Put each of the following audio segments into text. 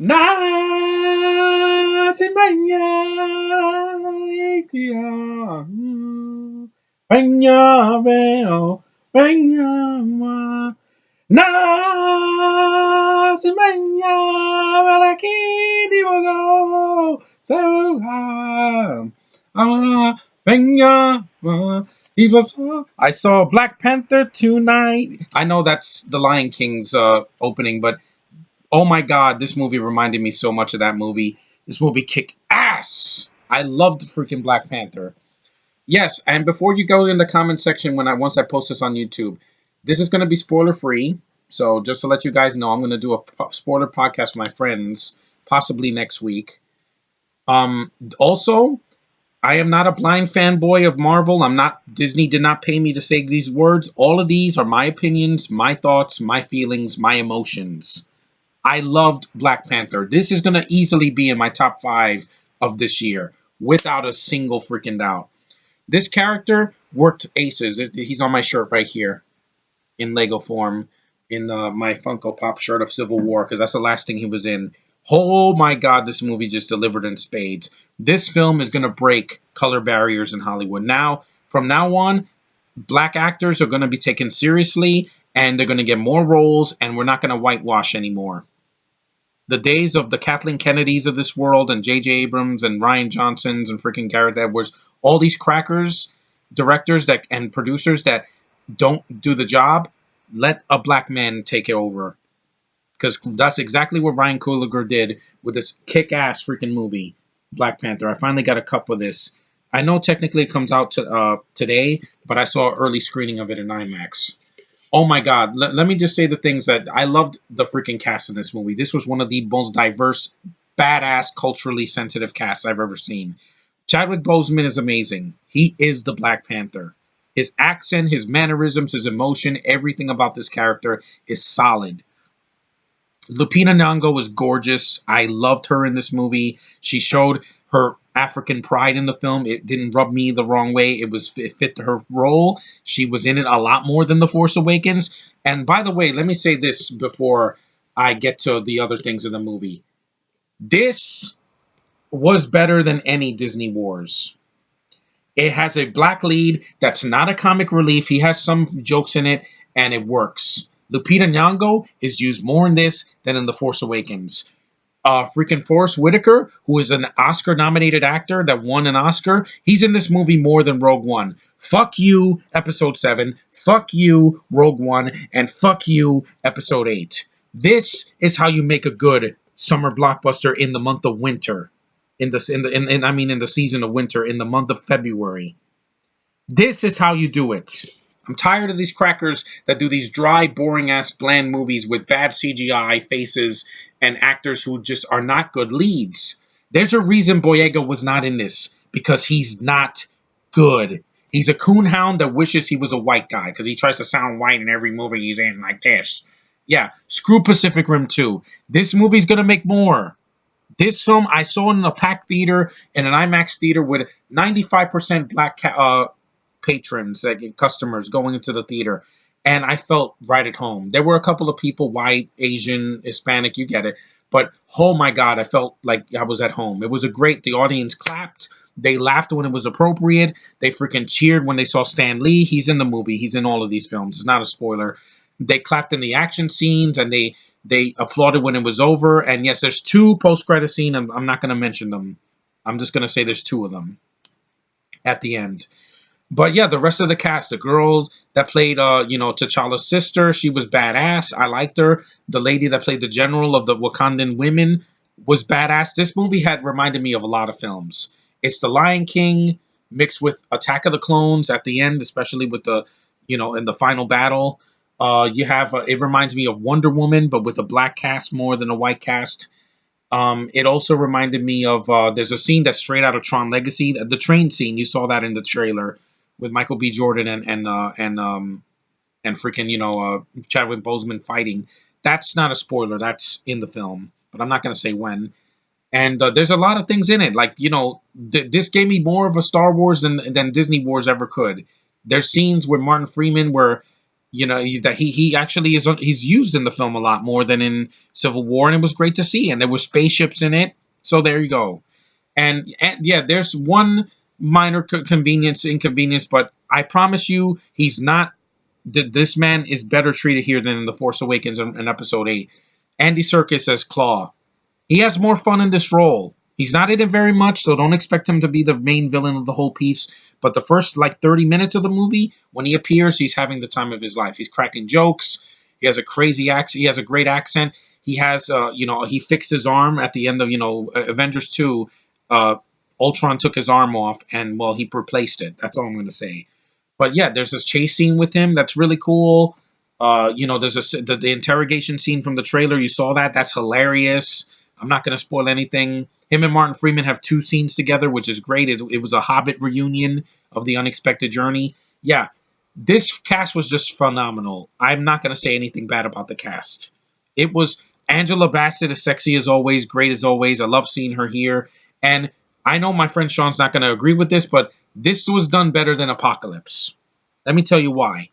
Nasimanya ikia Benya beo Benya Nasimanya Barakidi Mogo So Benya I saw Black Panther tonight. I know that's the Lion King's opening, but oh my god, this movie reminded me so much of that movie. This movie kicked ass. I loved freaking Black Panther. Yes, and before you go in the comment section once I post this on YouTube, this is going to be spoiler free. So just to let you guys know, I'm going to do a spoiler podcast with my friends, possibly next week. Also, I am not a blind fanboy of Marvel. I'm not. Disney did not pay me to say these words. All of these are my opinions, my thoughts, my feelings, my emotions. I loved Black Panther. This is going to easily be in my top 5 of this year without a single freaking doubt. This character worked aces. He's on my shirt right here in Lego form in my Funko Pop shirt of Civil War because that's the last thing he was in. Oh my god, this movie just delivered in spades. This film is going to break color barriers in Hollywood. Now, from now on, black actors are going to be taken seriously and they're going to get more roles and we're not going to whitewash anymore. The days of the Kathleen Kennedys of this world and J.J. Abrams and Ryan Johnsons and freaking Gareth Edwards, all these crackers, directors that and producers that don't do the job, let a black man take it over. Because that's exactly what Ryan Coogler did with this kick-ass freaking movie, Black Panther. I finally got a cup of this. I know technically it comes out today, but I saw an early screening of it in IMAX. Oh my god, let me just say the things that I loved the freaking cast in this movie. This was one of the most diverse, badass, culturally sensitive casts I've ever seen. Chadwick Boseman is amazing. He is the Black Panther. His accent, his mannerisms, his emotion, everything about this character is solid. Lupita Nyong'o was gorgeous. I loved her in this movie. She showed her African pride in the film. It didn't rub me the wrong way. It fit her role. She was in it a lot more than The Force Awakens. And by the way, let me say this before I get to the other things in the movie. This was better than any Disney Wars. It has a black lead that's not a comic relief. He has some jokes in it, and it works. Lupita Nyong'o is used more in this than in The Force Awakens. Freaking Forrest Whitaker, who is an Oscar-nominated actor that won an Oscar, he's in this movie more than Rogue One. Fuck you, Episode 7. Fuck you, Rogue One. And fuck you, Episode 8. This is how you make a good summer blockbuster in the month of winter. In the season of winter, in the month of February. This is how you do it. I'm tired of these crackers that do these dry, boring-ass, bland movies with bad CGI faces and actors who just are not good leads. There's a reason Boyega was not in this, because he's not good. He's a coonhound that wishes he was a white guy, because he tries to sound white in every movie he's in like this. Yeah, screw Pacific Rim 2. This movie's gonna make more. This film I saw in a packed theater, in an IMAX theater with 95% black patrons, like customers going into the theater, and I felt right at home. There were a couple of people, white, Asian, Hispanic, you get it, but oh my god, I felt like I was at home. It was the audience clapped, they laughed when it was appropriate, they freaking cheered when they saw Stan Lee. He's in the movie, he's in all of these films, it's not a spoiler. They clapped in the action scenes, and they applauded when it was over. And yes, there's 2 post-credit scenes. I'm not going to mention them. I'm just going to say there's 2 of them at the end. But yeah, the rest of the cast, the girl that played, T'Challa's sister, she was badass. I liked her. The lady that played the general of the Wakandan women was badass. This movie had reminded me of a lot of films. It's The Lion King mixed with Attack of the Clones at the end, especially with the, in the final battle. You have, it reminds me of Wonder Woman, but with a black cast more than a white cast. It also reminded me of, there's a scene that's straight out of Tron Legacy. The train scene, you saw that in the trailer with Michael B. Jordan and freaking, Chadwick Boseman fighting. That's not a spoiler. That's in the film, but I'm not going to say when. And there's a lot of things in it. Like, this gave me more of a Star Wars than Disney Wars ever could. There's scenes with Martin Freeman where that he actually he's used in the film a lot more than in Civil War, and it was great to see. And there were spaceships in it, so there you go. And yeah, there's one minor inconvenience, but I promise you, he's not. This man is better treated here than in The Force Awakens in Episode 8. Andy Serkis as Claw. He has more fun in this role. He's not in it very much, so don't expect him to be the main villain of the whole piece. But the first 30 minutes of the movie, when he appears, he's having the time of his life. He's cracking jokes. He has a crazy accent. He has a great accent. He has, he fixed his arm at the end of, Avengers 2. Uh, Ultron took his arm off, and well, he replaced it. That's all I'm going to say. But yeah, there's this chase scene with him that's really cool. There's the interrogation scene from the trailer. You saw that. That's hilarious. I'm not going to spoil anything. Him and Martin Freeman have two scenes together, which is great. It was a Hobbit reunion of The Unexpected Journey. Yeah, this cast was just phenomenal. I'm not going to say anything bad about the cast. It was Angela Bassett as sexy as always, great as always. I love seeing her here. And I know my friend Sean's not going to agree with this, but this was done better than Apocalypse. Let me tell you why.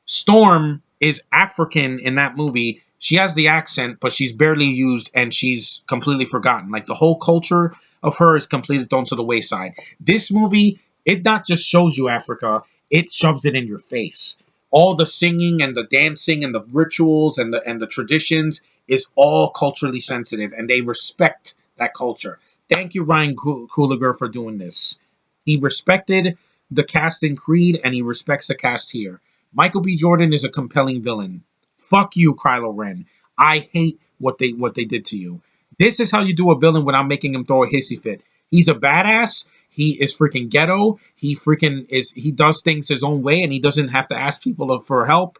Storm is African in that movie. She has the accent, but she's barely used and she's completely forgotten. Like the whole culture of her is completely thrown to the wayside. This movie, it not just shows you Africa, it shoves it in your face. All the singing and the dancing and the rituals and the traditions is all culturally sensitive, and they respect that culture. Thank you, Ryan Coogler, for doing this. He respected the cast in Creed, and he respects the cast here. Michael B. Jordan is a compelling villain. Fuck you, Kylo Ren. I hate what they did to you. This is how you do a villain without making him throw a hissy fit. He's a badass. He is freaking ghetto. He does things his own way, and he doesn't have to ask people for help.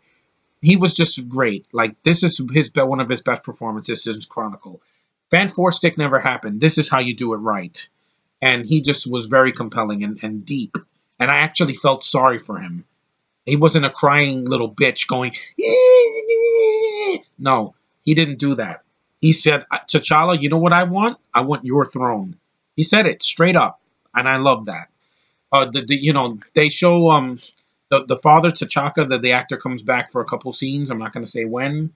He was just great. Like, this is one of his best performances since Chronicle. Fan Four Stick never happened. This is how you do it right. And he just was very compelling and deep. And I actually felt sorry for him. He wasn't a crying little bitch going, no, he didn't do that. He said, T'Challa, you know what I want? I want your throne. He said it straight up, and I love that. They show the father T'Chaka, that the actor comes back for a couple scenes. I'm not going to say when.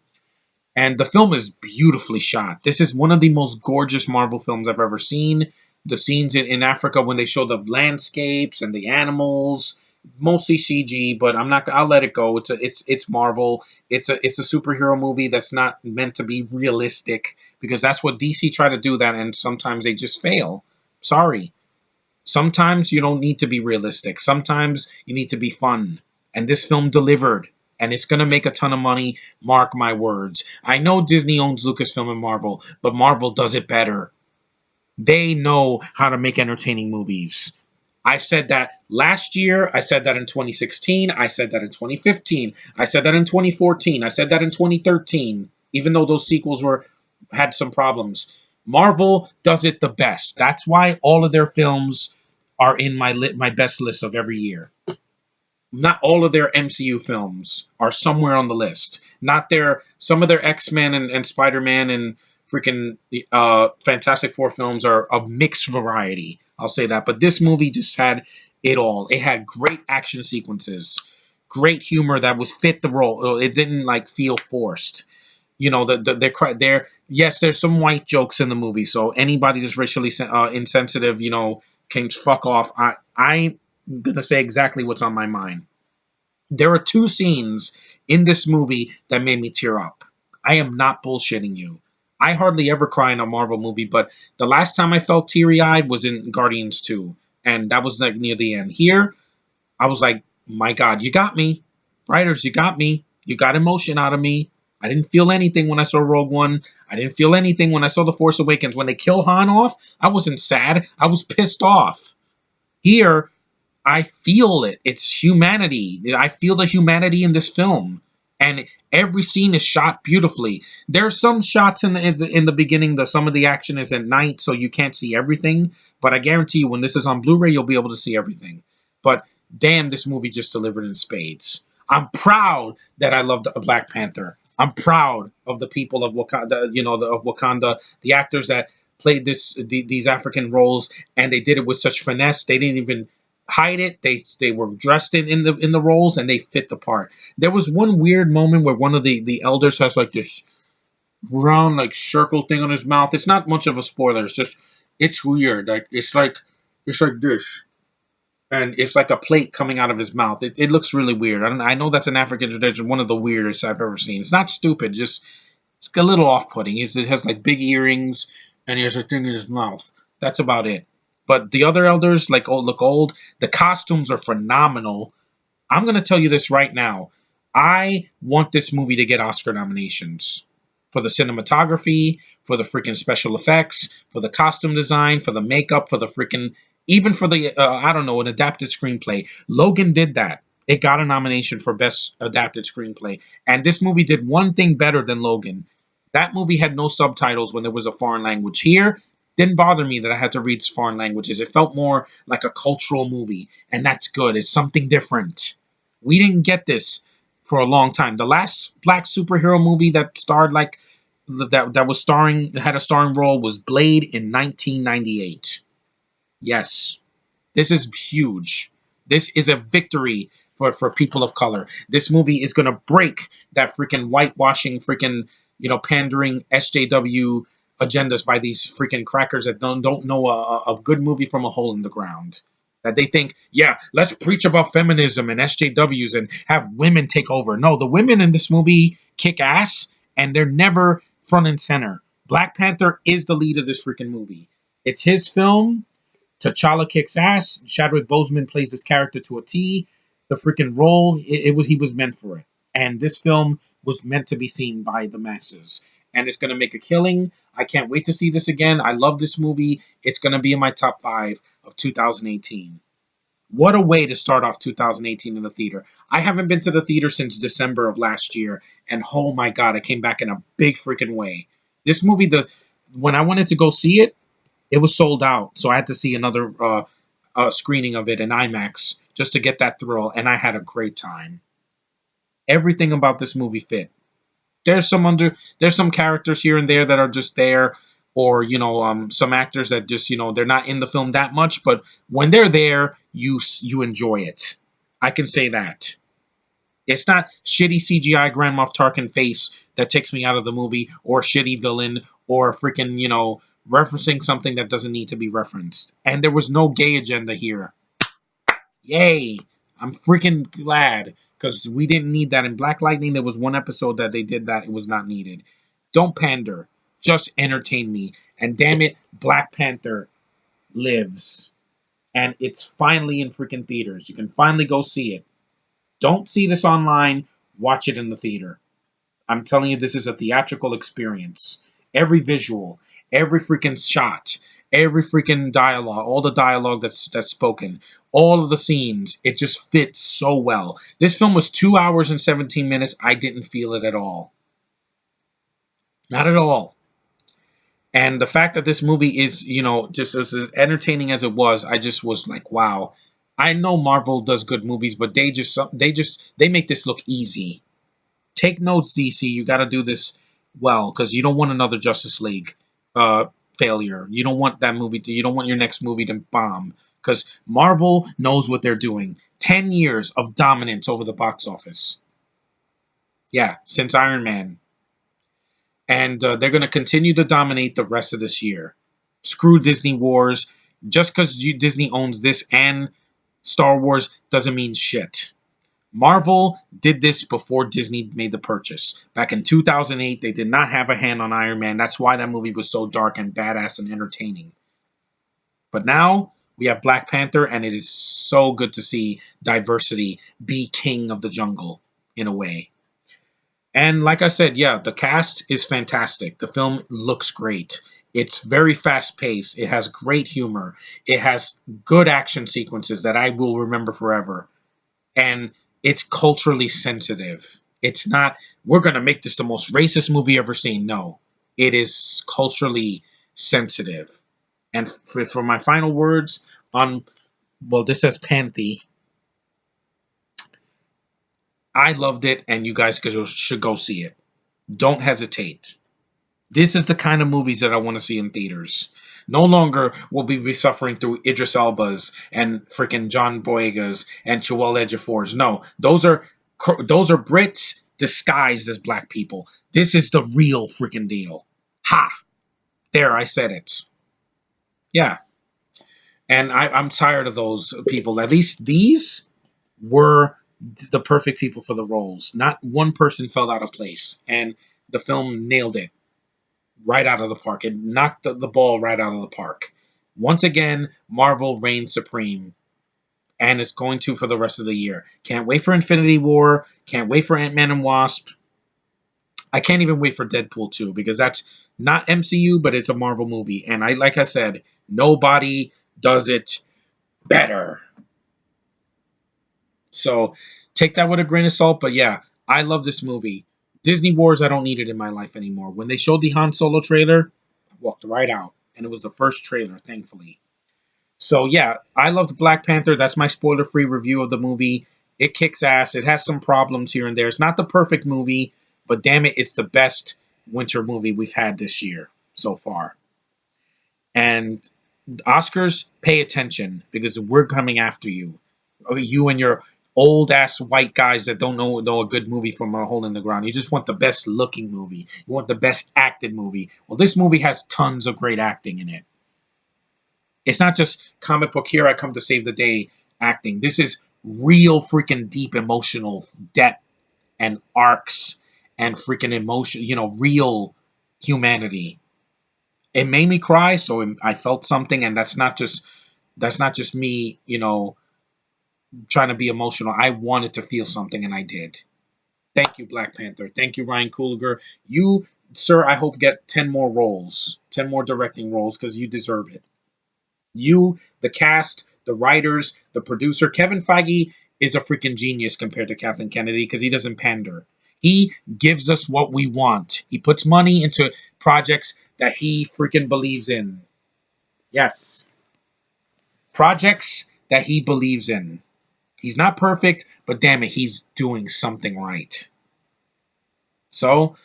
And the film is beautifully shot. This is one of the most gorgeous Marvel films I've ever seen. The scenes in Africa when they show the landscapes and the animals, mostly CG, but I'll let it go. It's Marvel. It's a superhero movie that's not meant to be realistic, because that's what DC try to do that, and sometimes they just fail. Sorry. Sometimes you don't need to be realistic. Sometimes you need to be fun. And this film delivered. And it's going to make a ton of money. Mark my words. I know Disney owns Lucasfilm and Marvel, but Marvel does it better. They know how to make entertaining movies. I said that last year. I said that in 2016. I said that in 2015. I said that in 2014. I said that in 2013. Even though those sequels had some problems. Marvel does it the best. That's why all of their films are in my best list of every year. Not all of their MCU films are somewhere on the list. Some of their X-Men and Spider-Man and freaking Fantastic Four films are a mixed variety. I'll say that. But this movie just had it all. It had great action sequences, great humor that was fit the role. It didn't feel forced. Yes, there's some white jokes in the movie, so anybody that's racially insensitive, can fuck off. I'm gonna say exactly what's on my mind. There are two scenes in this movie that made me tear up. I am not bullshitting you. I hardly ever cry in a Marvel movie, but the last time I felt teary-eyed was in Guardians 2, and that was near the end. Here, I was like, my God, you got me. Writers, you got me. You got emotion out of me. I didn't feel anything when I saw Rogue One. I didn't feel anything when I saw The Force Awakens. When they kill Han off, I wasn't sad. I was pissed off. Here, I feel it. It's humanity. I feel the humanity in this film. And every scene is shot beautifully. There's some shots in the beginning. Some of the action is at night, so you can't see everything. But I guarantee you, when this is on Blu-ray, you'll be able to see everything. But damn, this movie just delivered in spades. I'm proud that I loved Black Panther. I'm proud of the people of Wakanda, of Wakanda, the actors that played these African roles, and they did it with such finesse. They didn't even hide it. They were dressed in the roles and they fit the part. There was one weird moment where one of the elders has like this round like circle thing on his mouth. It's not much of a spoiler. It's just it's weird. Like it's like this, and it's like a plate coming out of his mouth. It looks really weird. I know that's an African tradition, one of the weirdest I've ever seen. It's not stupid, just it's a little off-putting. It has like big earrings and he has a thing in his mouth. That's about it. But the other elders like look old. The costumes are phenomenal. I'm gonna tell you this right now. I want this movie to get Oscar nominations for the cinematography, for the freaking special effects, for the costume design, for the makeup, for the freaking even for the I don't know, an adapted screenplay. Logan did that. It got a nomination for best adapted screenplay, and this movie did one thing better than Logan. That movie had no subtitles when there was a foreign language. Here, didn't bother me that I had to read foreign languages. It felt more like a cultural movie, and that's good. It's something different. We didn't get this for a long time. The last black superhero movie that starred like that was starring had a starring role was Blade in 1998. Yes, this is huge. This is a victory for people of color. This movie is gonna break that freaking whitewashing, freaking pandering SJW agendas by these freaking crackers that don't know a good movie from a hole in the ground. That they think, yeah, let's preach about feminism and SJWs and have women take over. No, the women in this movie kick ass, and they're never front and center. Black Panther is the lead of this freaking movie. It's his film. T'Challa kicks ass. Chadwick Boseman plays this character to a T. The freaking role, it was he was meant for it. And this film was meant to be seen by the masses. And it's gonna make a killing. I can't wait to see this again. I love this movie. It's gonna be in my top 5 of 2018. What a way to start off 2018 in the theater. I haven't been to the theater since December of last year, and oh my god, I came back in a big freaking way. This movie, the when I wanted to go see it, it was sold out, so I had to see another screening of it in IMAX just to get that thrill, and I had a great time. Everything about this movie fit. There's some characters here and there that are just there, or some actors that just they're not in the film that much, but when they're there, you enjoy it. I can say that. It's not shitty CGI Grand Moff Tarkin face that takes me out of the movie, or shitty villain, or freaking, referencing something that doesn't need to be referenced. And there was no gay agenda here. Yay! I'm freaking glad, because we didn't need that. In Black Lightning, there was one episode that they did that. It was not needed. Don't pander. Just entertain me. And damn it, Black Panther lives. And it's finally in freaking theaters. You can finally go see it. Don't see this online. Watch it in the theater. I'm telling you, this is a theatrical experience. Every visual, every freaking shot, every freaking dialogue, all the dialogue that's spoken, all of the scenes, it just fits so well. This film was 2 hours and 17 minutes. I didn't feel it at all. Not at all. And the fact that this movie is, just as entertaining as it was, I just was like, wow. I know Marvel does good movies, but they make this look easy. Take notes, DC. You got to do this well, because you don't want another Justice League uh, failure. You don't want that movie to. You don't want your next movie to bomb, because Marvel knows what they're doing. 10 years of dominance over the box office. Yeah, since Iron Man, and they're going to continue to dominate the rest of this year. Screw Disney Wars. Just because Disney owns this and Star Wars doesn't mean shit. Marvel did this before Disney made the purchase. Back in 2008, they did not have a hand on Iron Man. That's why that movie was so dark and badass and entertaining. But now we have Black Panther, and it is so good to see diversity be king of the jungle in a way. And like I said, yeah, the cast is fantastic. The film looks great. It's very fast paced. It has great humor. It has good action sequences that I will remember forever. And it's culturally sensitive. It's not, we're going to make this the most racist movie ever seen. No, it is culturally sensitive. And for my final words on, well, this says Panthy. I loved it, and you guys should go see it. Don't hesitate. This is the kind of movies that I want to see in theaters. No longer will we be suffering through Idris Elba's and freaking John Boyega's and Chiwetel Ejiofor's. No, those are Brits disguised as black people. This is the real freaking deal. Ha! There, I said it. Yeah, and I'm tired of those people. At least these were the perfect people for the roles. Not one person fell out of place, and the film nailed it right out of the park. It knocked the ball right out of the park. Once again, Marvel reigns supreme, and it's going to for the rest of the year. Can't wait for Infinity War. Can't wait for Ant-Man and Wasp. I can't even wait for Deadpool 2 because that's not MCU, but it's a Marvel movie. And like I said, nobody does it better. So take that with a grain of salt. But yeah, I love this movie. Disney Wars, I don't need it in my life anymore. When they showed the Han Solo trailer, I walked right out. And it was the first trailer, thankfully. So yeah, I loved Black Panther. That's my spoiler-free review of the movie. It kicks ass. It has some problems here and there. It's not the perfect movie, but damn it, it's the best winter movie we've had this year so far. And Oscars, pay attention because we're coming after you. You and your old ass white guys that don't know a good movie from a hole in the ground. You just want the best looking movie. You want the best acted movie. Well, this movie has tons of great acting in it. It's not just comic book here I come to save the day acting. This is real freaking deep emotional depth and arcs and freaking emotion, real humanity. It made me cry, so I felt something, and that's not just me, trying to be emotional. I wanted to feel something, and I did. Thank you, Black Panther. Thank you, Ryan Coogler. You, sir, I hope get 10 more roles, 10 more directing roles, because you deserve it. You, the cast, the writers, the producer. Kevin Feige is a freaking genius compared to Kathleen Kennedy because he doesn't pander. He gives us what we want. He puts money into projects that he freaking believes in. Yes. Projects that he believes in. He's not perfect, but damn it, he's doing something right. So,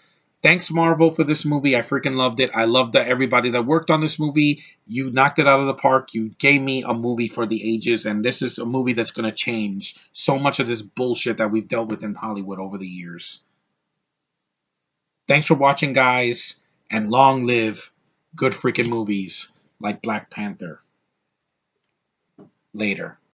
thanks Marvel for this movie. I freaking loved it. I loved everybody that worked on this movie. You knocked it out of the park. You gave me a movie for the ages, and this is a movie that's going to change so much of this bullshit that we've dealt with in Hollywood over the years. Thanks for watching, guys, and long live good freaking movies like Black Panther. Later.